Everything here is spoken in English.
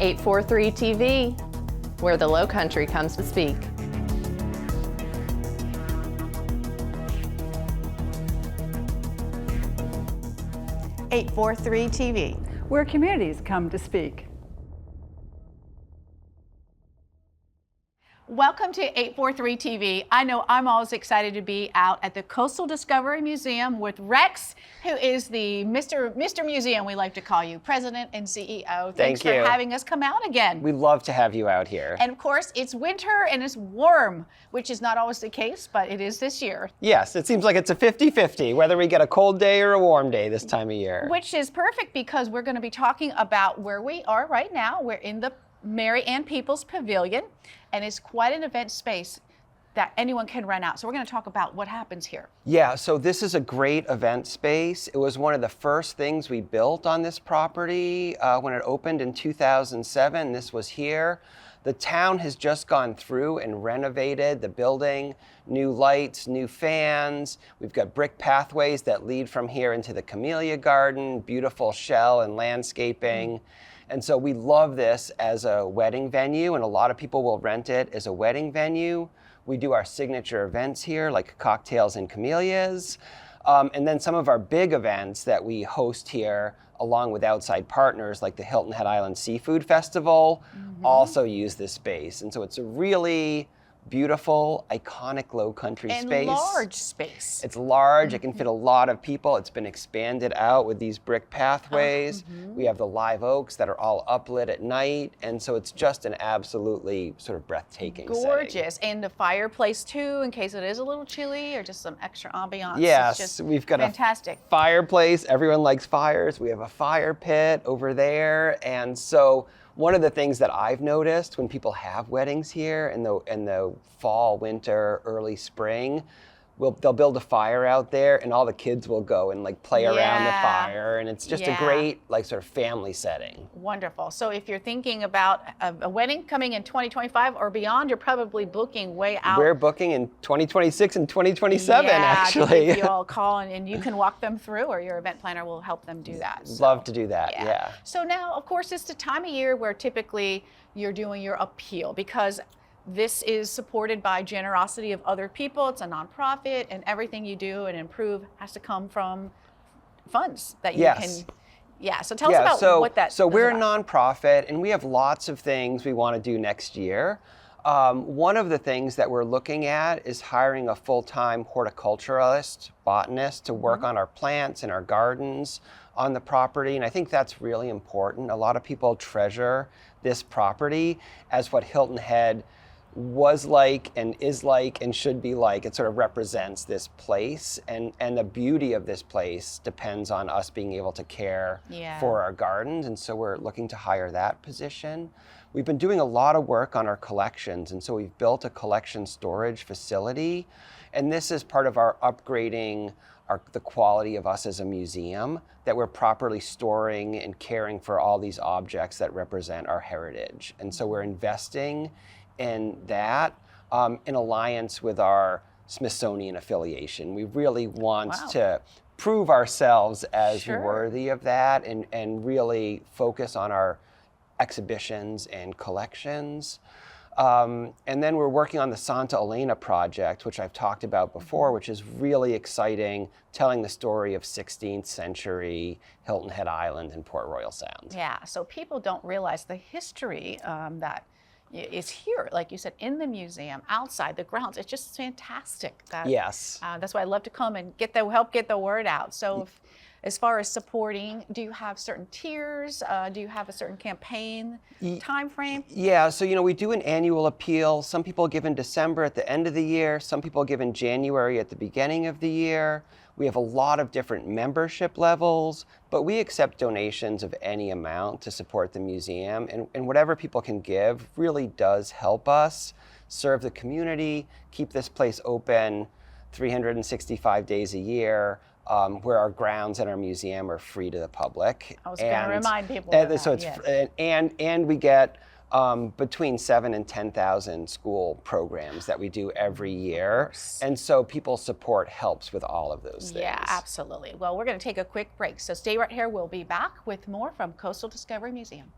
843 TV, where the Lowcountry comes to speak. .843 TV, where communities come to speak. Welcome to 843 TV. I know I'm always excited to be out at the Coastal Discovery Museum with Rex, who is the Mr. Museum, we like to call you, President and CEO. Thanks for having us come out again. We'd love to have you out here. And of course, it's winter and it's warm, which is not always the case, but it is this year. Yes, it seems like it's a 50-50, whether we get a cold day or a warm day this time of year. Which is perfect because we're going to be talking about where we are right now. We're in the Mary Ann Peoples Pavilion, and it's quite an event space that anyone can rent out. So we're going to talk about what happens here. Yeah, so this is a great event space. It was one of the first things we built on this property when it opened in 2007. This was here. The town has just gone through and renovated the building, new lights, new fans. We've got brick pathways that lead from here into the Camellia Garden, beautiful shell and landscaping. And so we love this as a wedding venue, and a lot of people will rent it as a wedding venue. We do our signature events here, like cocktails and camellias. And then some of our big events that we host here, along with outside partners like the Hilton Head Island Seafood Festival, also use this space. And so it's a really beautiful, iconic Lowcountry space. And large space. It's large, it can fit a lot of people. It's been expanded out with these brick pathways. We have the live oaks that are all uplit at night, and so it's just an absolutely sort of breathtaking gorgeous setting. And the fireplace too, in case it is a little chilly or just some extra ambiance. Yes, it's just we've got fantastic. A fireplace. Everyone likes fires. We have a fire pit over there, and so one of the things that I've noticed when people have weddings here in the fall, winter, early spring, they'll build a fire out there and all the kids will go and like play around the fire, and it's just a great like sort of family setting. Wonderful. So if you're thinking about a wedding coming in 2025 or beyond, you're probably booking way out. We're booking in 2026 and 2027 actually. You all call and you can walk them through, or your event planner will help them do that. So, love to do that, yeah. So now, of course, it's the time of year where typically you're doing your appeal, because this is supported by generosity of other people. It's a nonprofit, and everything you do and improve has to come from funds that you can. Yeah, so tell us about what that is. So we're a nonprofit, and we have lots of things we want to do next year. One of the things that we're looking at is hiring a full-time horticulturalist, botanist to work on our plants and our gardens on the property, and I think that's really important. A lot of people treasure this property as what Hilton Head was like and is like and should be like. It sort of represents this place, and the beauty of this place depends on us being able to care for our gardens, and so we're looking to hire that position. We've been doing a lot of work on our collections, and so we've built a collection storage facility, and this is part of our upgrading the quality of us as a museum, that we're properly storing and caring for all these objects that represent our heritage. And so we're investing in that in alliance with our Smithsonian affiliation. We really want to prove ourselves as worthy of that, and really focus on our exhibitions and collections. And then we're working on the Santa Elena project, which I've talked about before, which is really exciting, telling the story of 16th century Hilton Head Island and Port Royal Sound. Yeah, so people don't realize the history that is here, like you said, in the museum, outside the grounds. It's just fantastic. Yes. That's why I love to come and help get the word out. So as far as supporting, do you have certain tiers? Do you have a certain campaign time frame? Yeah, so we do an annual appeal. Some people give in December at the end of the year. Some people give in January at the beginning of the year. We have a lot of different membership levels, but we accept donations of any amount to support the museum. And whatever people can give really does help us serve the community, keep this place open 365 days a year, where our grounds and our museum are free to the public. I was going to remind people of that. So it's, and we get between 7,000 and 10,000 school programs that we do every year. And so people support helps with all of those things. Yeah, absolutely. Well, we're going to take a quick break. So stay right here. We'll be back with more from Coastal Discovery Museum.